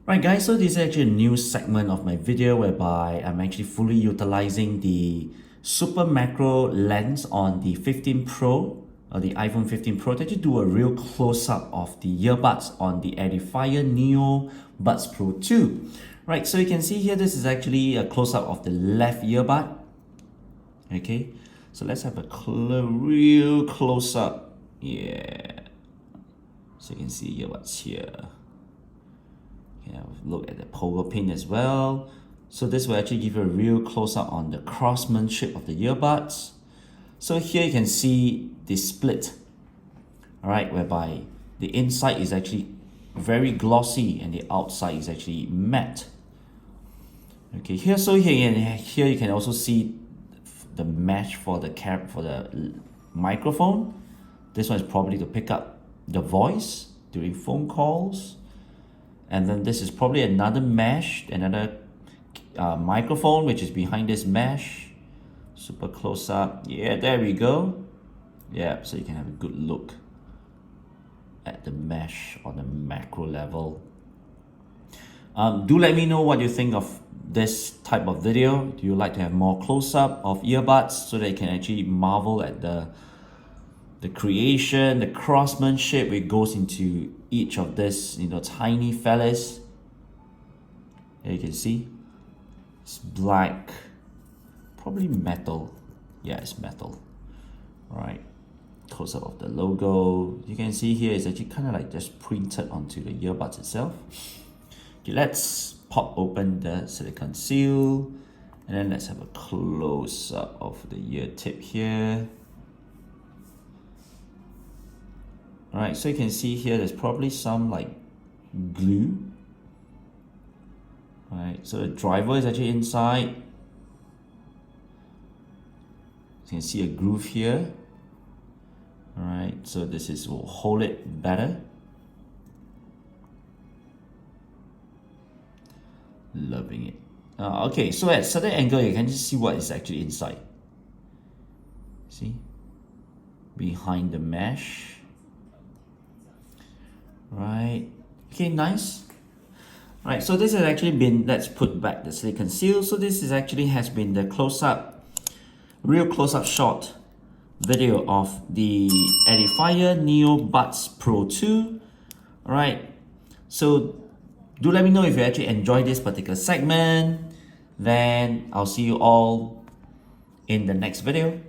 Right guys, so this is actually a new segment of my video whereby I'm actually fully utilizing the super macro lens on the 15 Pro or the iPhone 15 Pro to actually do a real close-up of the earbuds on the Edifier Neobuds Pro 2. Right, so you can see here this is actually a close-up of the left earbud. Okay, so let's have a real close-up. Yeah, so you can see earbuds here. Yeah, look at the pogo pin as well. So this will actually give you a real close-up on the craftsmanship of the earbuds. So here you can see the split, all right, whereby the inside is actually very glossy and the outside is actually matte. Okay, here you can also see the mesh for the microphone. This one is probably to pick up the voice during phone calls. And then this is probably another mesh, another microphone, which is behind this mesh. Super close up. Yeah, there we go. Yeah, so you can have a good look at the mesh on the macro level. Do let me know what you think of this type of video. Do you like to have more close-up of earbuds so that you can actually marvel at the creation, the craftsmanship it goes into each of this, tiny fellas. Here you can see it's black, probably metal. Yeah, it's metal. Right, close up of the logo. You can see here it's actually kind of like just printed onto the earbuds itself. Okay, let's pop open the silicone seal and then let's have a close up of the ear tip here. Alright, so you can see here there's probably some like glue. Alright, so the driver is actually inside. You can see a groove here. Alright, so this will hold it better. Loving it. Okay, so at certain angle you can just see what is actually inside. See? Behind the mesh. Right, okay, nice. Right, so this has actually been, let's put back the silicone seal. So this is actually has been the real close-up shot video of the Edifier Neobuds Pro 2. Alright, so do let me know if you actually enjoyed this particular segment. Then I'll see you all in the next video.